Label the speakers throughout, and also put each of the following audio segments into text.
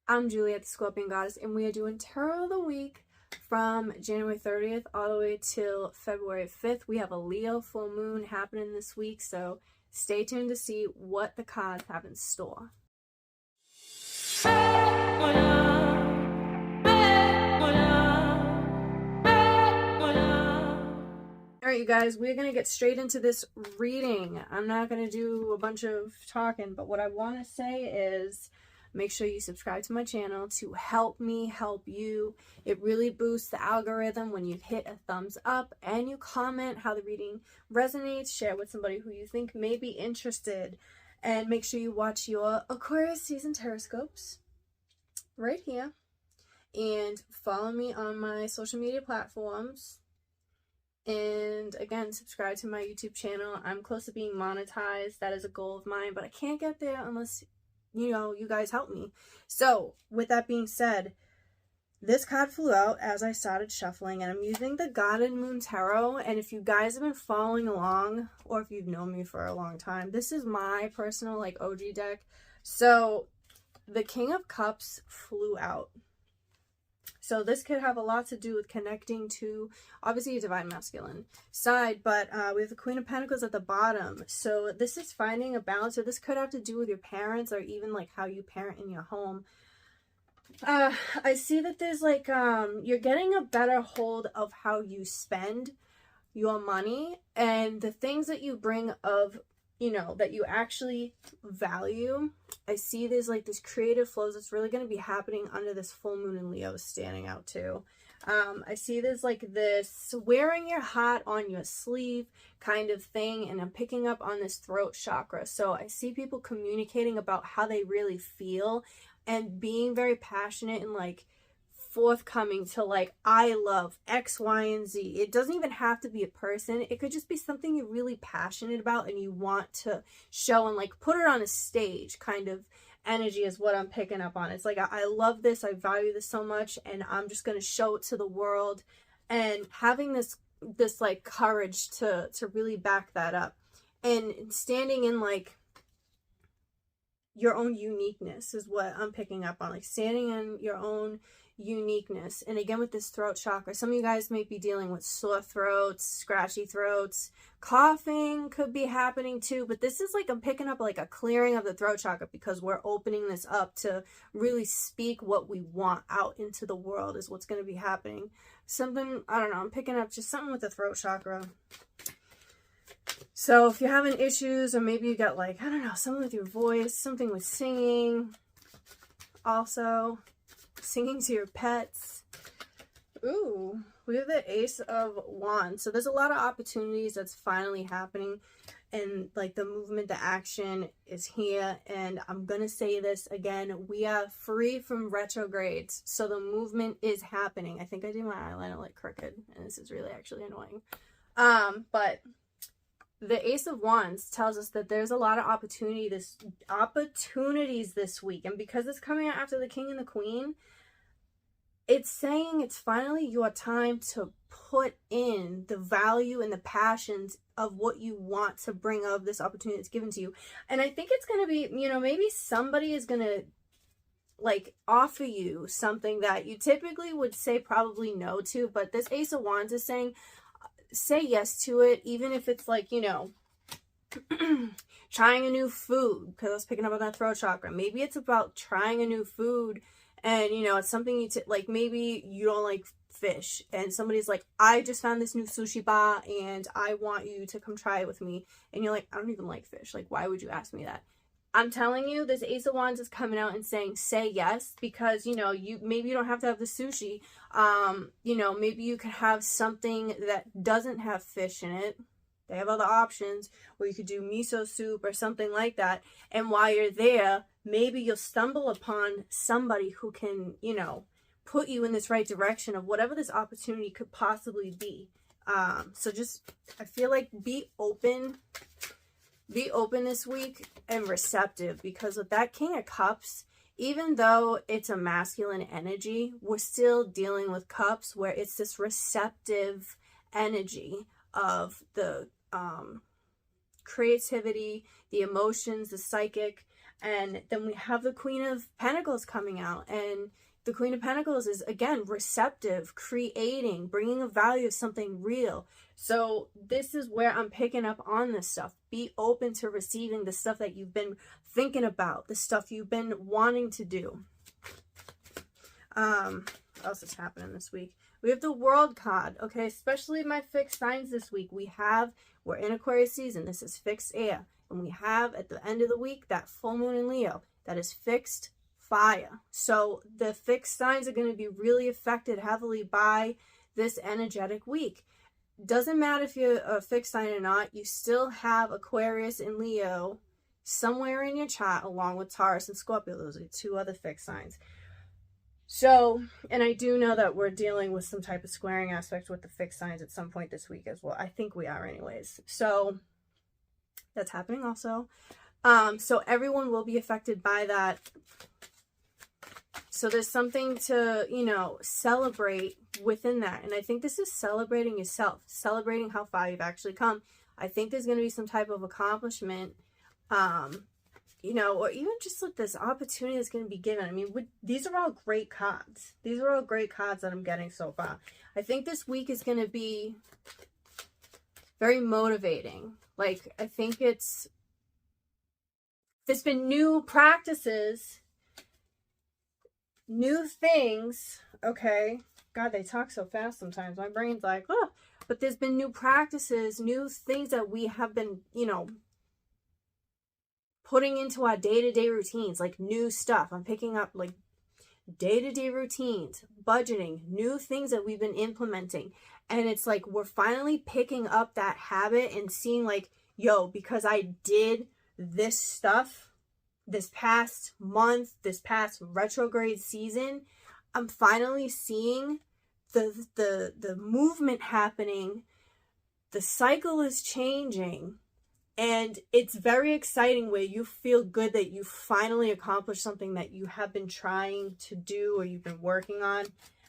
Speaker 1: I'm Juliet, the Scorpion Goddess, and we are doing Tarot of the Week from January 30th all the way till February 5th. We have a Leo full moon happening this week, so stay tuned to see what the cards have in store. Alright, you guys, we're going to get straight into this reading. I'm not going to do a bunch of talking, but what I want to say is make sure you subscribe to my channel to help me help you. It really boosts the algorithm when you hit a thumbs up and you comment how the reading resonates. Share with somebody who you think may be interested. And make sure you watch your Aquarius season Tarotscopes right here. And follow me on my social media platforms. And again, subscribe to my YouTube channel. I'm close to being monetized. That is a goal of mine, but I can't get there unless, you know, you guys help me. So with that being said, this card flew out as I started shuffling, and I'm using the God and Moon Tarot. And if you guys have been following along, or if you've known me for a long time, this is my personal like OG deck. So the King of Cups flew out. So this could have a lot to do with connecting to, obviously, a divine masculine side, but we have the Queen of Pentacles at the bottom. So this is finding a balance, or this could have to do with your parents, or even like how you parent in your home. I see that there's like, you're getting a better hold of how you spend your money and the things that you bring of, you know, that you actually value. I see there's like this creative flows that's really going to be happening under this full moon in Leo standing out too. I see there's like this wearing your heart on your sleeve kind of thing, and I'm picking up on this throat chakra. So I see people communicating about how they really feel and being very passionate and like forthcoming to like, I love X, Y, and Z. It doesn't even have to be a person. It could just be something you're really passionate about and you want to show and like put it on a stage kind of energy is what I'm picking up on. It's like, I love this, I value this so much, and I'm just going to show it to the world, and having this like courage to really back that up and standing in like your own uniqueness is what I'm picking up on, like standing in your own uniqueness. And again, with this throat chakra, some of you guys may be dealing with sore throats, scratchy throats, coughing could be happening too, but this is like, I'm picking up like a clearing of the throat chakra because we're opening this up to really speak what we want out into the world is what's going to be happening. Something, I don't know, I'm picking up just something with the throat chakra. So if you're having issues, or maybe you got like, I don't know, something with your voice, something with singing, also singing to your pets. Ooh, we have the Ace of Wands. So there's a lot of opportunities that's finally happening, and like the movement, the action is here. And I'm gonna say this again, we are free from retrogrades, so the movement is happening. I think I did my eyeliner like crooked, and this is really actually annoying. But the Ace of Wands tells us that there's a lot of opportunities this week, and because it's coming out after the King and the Queen, it's saying it's finally your time to put in the value and the passions of what you want to bring of this opportunity that's given to you. And I think it's going to be, you know, maybe somebody is going to like offer you something that you typically would say probably no to, but this Ace of Wands is saying say yes to it, even if it's like, you know, trying a new food, because I was picking up on that throat chakra. Maybe it's about trying a new food, and you know, it's something you like, maybe you don't like fish and somebody's like, I just found this new sushi bar and I want you to come try it with me, and you're like, I don't even like fish, like why would you ask me that? I'm telling you, this Ace of Wands is coming out and saying say yes, because you know, maybe you don't have to have the sushi. You know, maybe you could have something that doesn't have fish in it. They have other options where you could do miso soup or something like that. And while you're there, maybe you'll stumble upon somebody who can, you know, put you in this right direction of whatever this opportunity could possibly be. So just, I feel like be open this week and receptive, because with that King of Cups, even though it's a masculine energy, we're still dealing with cups where it's this receptive energy of the creativity, the emotions, the psychic. And then we have the Queen of Pentacles coming out, and the Queen of Pentacles is, again, receptive, creating, bringing a value of something real. So this is where I'm picking up on this stuff. Be open to receiving the stuff that you've been thinking about, the stuff you've been wanting to do. What else is happening this week? We have the World card, okay? Especially my fixed signs this week. We're in Aquarius season. This is fixed air. And we have, at the end of the week, that full moon in Leo. That is fixed fire. So the fixed signs are going to be really affected heavily by this energetic week. Doesn't matter if you're a fixed sign or not, you still have Aquarius and Leo somewhere in your chart, along with Taurus and Scorpio. Those are 2 other fixed signs. So, and I do know that we're dealing with some type of squaring aspect with the fixed signs at some point this week as well. I think we are anyways. So that's happening also. So everyone will be affected by that. So there's something to, you know, celebrate within that. And I think this is celebrating yourself, celebrating how far you've actually come. I think there's going to be some type of accomplishment, you know, or even just like this opportunity that's going to be given. I mean, these are all great cards. These are all great cards that I'm getting so far. I think this week is going to be very motivating. Like, I think there's been new practices, new things. Okay. God, they talk so fast sometimes. My brain's like, oh, but there's been new practices, new things that we have been, you know, putting into our day-to-day routines, like new stuff. I'm picking up like day-to-day routines, budgeting, new things that we've been implementing. And it's like, we're finally picking up that habit and seeing like, yo, because I did this stuff this past month, this past retrograde season, I'm finally seeing the movement happening. The cycle is changing. And it's very exciting where you feel good that you finally accomplished something that you have been trying to do or you've been working on.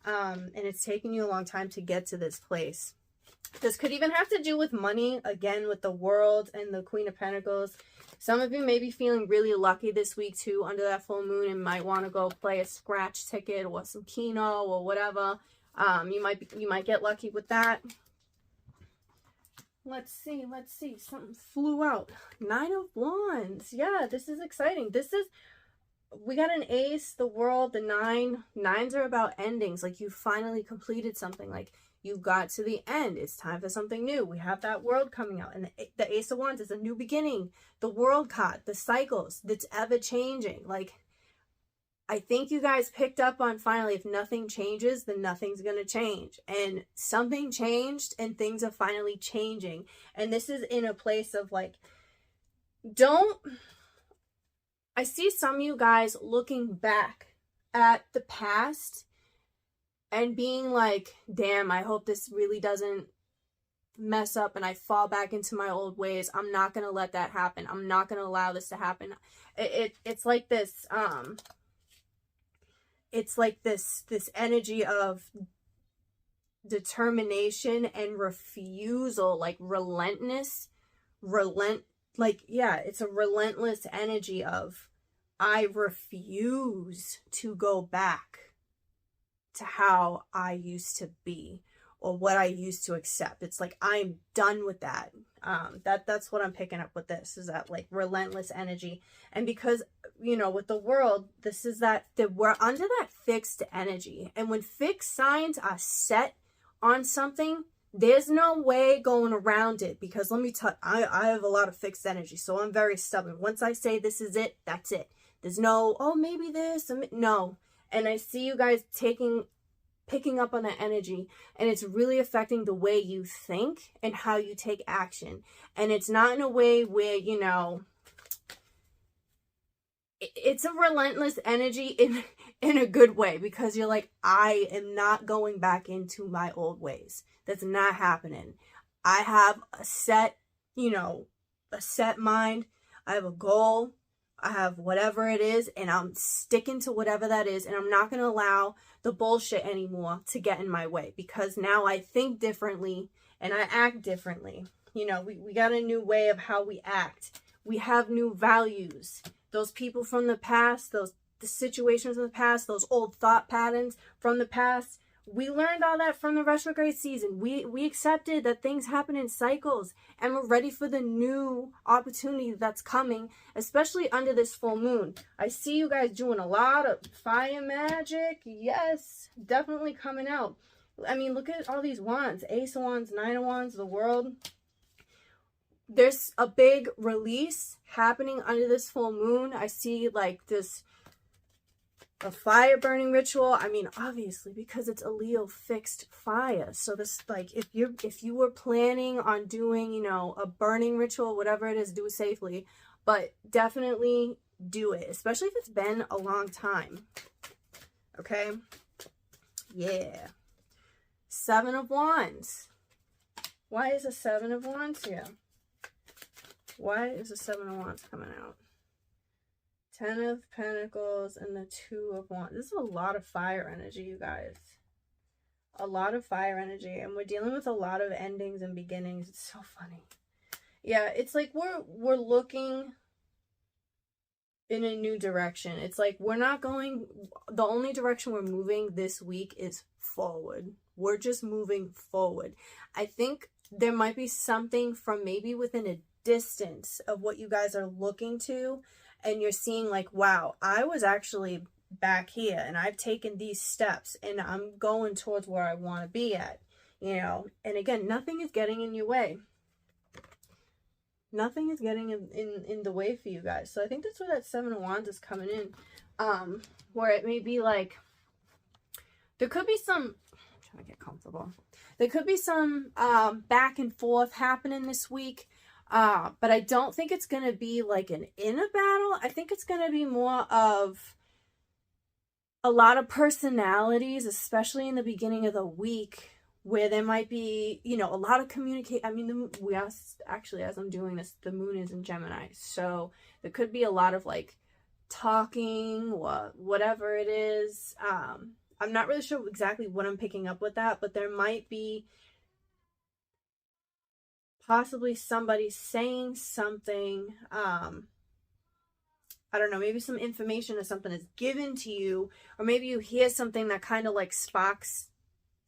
Speaker 1: And it's taken you a long time to get to this place. This could even have to do with money, again, with the World and the Queen of Pentacles. Some of you may be feeling really lucky this week too, under that full moon, and might want to go play a scratch ticket or some Keno or whatever. You might get lucky with that. Let's see. Something flew out. 9 of Wands. Yeah, this is exciting. We got an Ace, the World, the 9. 9s are about endings. Like, you finally completed something. Like, you got to the end. It's time for something new. We have that World coming out. And the Ace of Wands is a new beginning. The World card, the cycles that's ever changing. Like, I think you guys picked up on finally, if nothing changes, then nothing's going to change. And something changed and things are finally changing. And this is in a place of like, I see some of you guys looking back at the past and being like, damn, I hope this really doesn't mess up and I fall back into my old ways. I'm not going to let that happen. I'm not going to allow this to happen. It's like this, it's like this energy of determination and refusal, like it's a relentless energy of, I refuse to go back to how I used to be or what I used to accept. It's like, I'm done with that. That's what I'm picking up with this, is that like relentless energy. And because, you know, with the World, this is that we're under that fixed energy. And when fixed signs are set on something, there's no way going around it. Because let me tell you, I have a lot of fixed energy, so I'm very stubborn. Once I say this is it, that's it. There's no, oh, maybe this, no. And I see you guys picking up on that energy, and it's really affecting the way you think and how you take action. And it's not in a way where, you know, it's a relentless energy in a good way, because you're like, I am not going back into my old ways. That's not happening. I have a set, you know, a set mind. I have a goal. I have whatever it is, and I'm sticking to whatever that is, and I'm not going to allow the bullshit anymore to get in my way, because now I think differently and I act differently. You know, we got a new way of how we act. We have new values those people from the past, the situations in the past, those old thought patterns from the past. We learned all that from the retrograde season. We accepted that things happen in cycles, and we're ready for the new opportunity that's coming, especially under this full moon. I see you guys doing a lot of fire magic. Yes, definitely coming out. I mean, look at all these wands. Ace of Wands, Nine of Wands, the World. There's a big release happening under this full moon. I see like this, a fire burning ritual. I mean, obviously, because it's a Leo fixed fire. So this, like, if you were planning on doing, you know, a burning ritual, whatever it is, do it safely. But definitely do it, especially if it's been a long time. Okay? Yeah. Seven of Wands. Why is a Seven of Wands here? Why is the Seven of Wands coming out? Ten of Pentacles and the Two of Wands. This is a lot of fire energy, you guys. A lot of fire energy. And we're dealing with a lot of endings and beginnings. It's so funny. Yeah, it's like we're looking in a new direction. It's like we're not going... The only direction we're moving this week is forward. We're just moving forward. I think there might be something from maybe within a distance of what you guys are looking to, and you're seeing like, wow, I was actually back here and I've taken these steps and I'm going towards where I want to be at, you know. And again, nothing is getting in your way. Nothing is getting in the way for you guys. So I think that's where that Seven of Wands is coming in, where it may be like there could be some... I'm trying to get comfortable. There could be some back and forth happening this week. But I don't think it's going to be like an inner battle. I think it's going to be more of a lot of personalities, especially in the beginning of the week, where there might be, you know, a lot of communicate. I mean, actually, as I'm doing this, the moon is in Gemini. So there could be a lot of like talking, whatever it is. I'm not really sure exactly what I'm picking up with that, but there might be possibly somebody saying something, I don't know, maybe some information or something is given to you, or maybe you hear something that kind of like sparks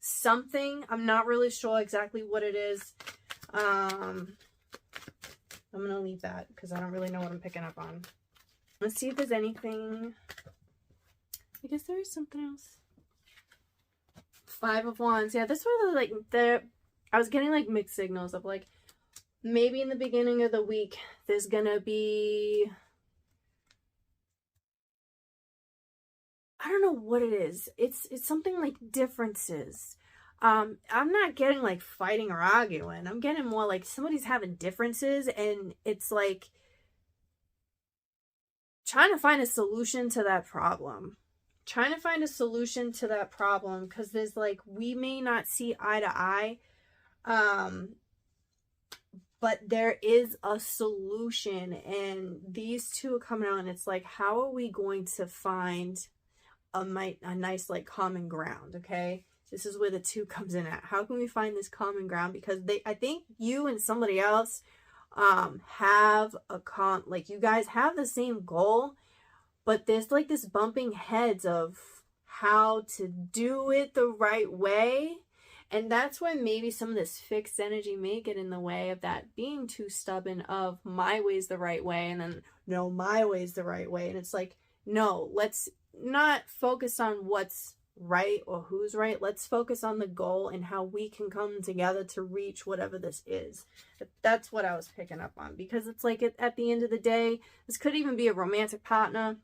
Speaker 1: something. I'm not really sure exactly what it is. I'm going to leave that because I don't really know what I'm picking up on. Let's see if there's anything. I guess there is something else. Five of Wands. Yeah, this was like I was getting like mixed signals of like, maybe in the beginning of the week, there's gonna be, I don't know what it is. It's something like differences. I'm not getting like fighting or arguing. I'm getting more like somebody's having differences, and it's like trying to find a solution to that problem. Trying to find a solution to that problem, because there's like, we may not see eye to eye. But there is a solution, and these two are coming out, and it's like, how are we going to find a nice like common ground? Okay, this is where the two comes in at. How can we find this common ground? Because I think you and somebody else have like you guys have the same goal, but there's like this bumping heads of how to do it the right way. And that's when maybe some of this fixed energy may get in the way of that being too stubborn of my way's the right way, and then no, my way's the right way. And it's like, no, let's not focus on what's right or who's right. Let's focus on the goal and how we can come together to reach whatever this is. That's what I was picking up on, because it's like at the end of the day, this could even be a romantic partner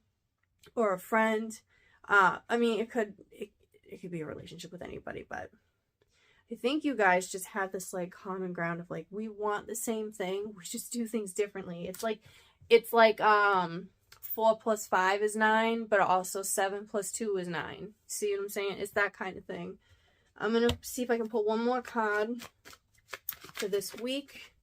Speaker 1: or a friend. I mean, it could be a relationship with anybody, but I think you guys just have this like common ground of like, we want the same thing, we just do things differently. It's like 4 + 5 is 9, but also 7 + 2 is 9. See what I'm saying? It's that kind of thing. I'm gonna see if I can pull one more card for this week.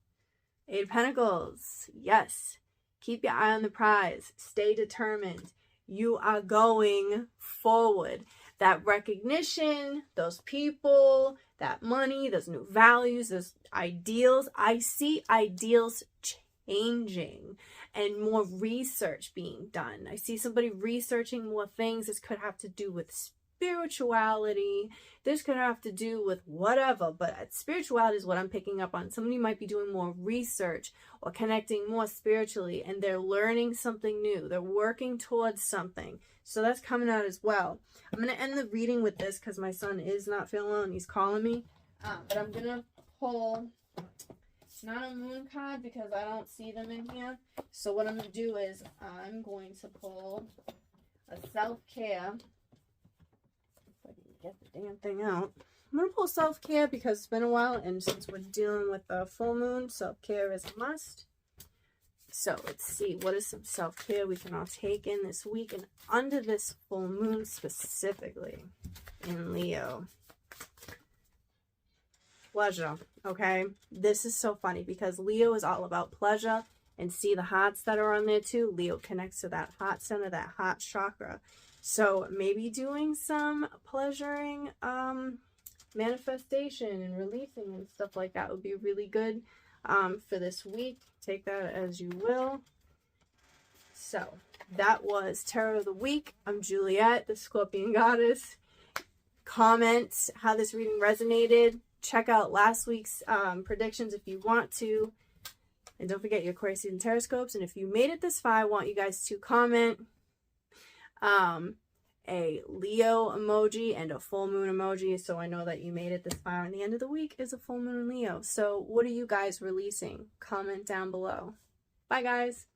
Speaker 1: 8 of Pentacles. Yes, keep your eye on the prize. Stay determined. You are going forward. That recognition, those people, that money, those new values, those ideals. I see ideals changing. and more research being done. I see somebody researching more things. This could have to do with spirituality. This could have to do with whatever, but spirituality is what I'm picking up on. Somebody might be doing more research or connecting more spiritually, and they're learning something new. They're working towards something. So that's coming out as well. I'm going to end the reading with this because my son is not feeling well and he's calling me. But I'm going to pull, it's not a moon card because I don't see them in here. So what I'm going to do is I'm going to pull a self-care. If I can get the damn thing out. I'm going to pull self-care because it's been a while, and since we're dealing with the full moon, self-care is a must. So let's see, what is some self-care we can all take in this week and under this full moon specifically in Leo. Pleasure, okay? This is so funny because Leo is all about pleasure, and see the hearts that are on there too. Leo connects to that heart center, that heart chakra. So maybe doing some pleasuring manifestation and releasing and stuff like that would be really good for this week. Take that as you will. So that was Tarot of the Week. I'm Juliet, the Scorpion Goddess. Comment how this reading resonated. Check out last week's predictions if you want to. And don't forget your Aquarius and Tarotscopes. And if you made it this far, I want you guys to comment a Leo emoji and a full moon emoji, so I know that you made it this far. And the end of the week is a full moon in Leo. So what are you guys releasing? Comment down below. Bye, guys.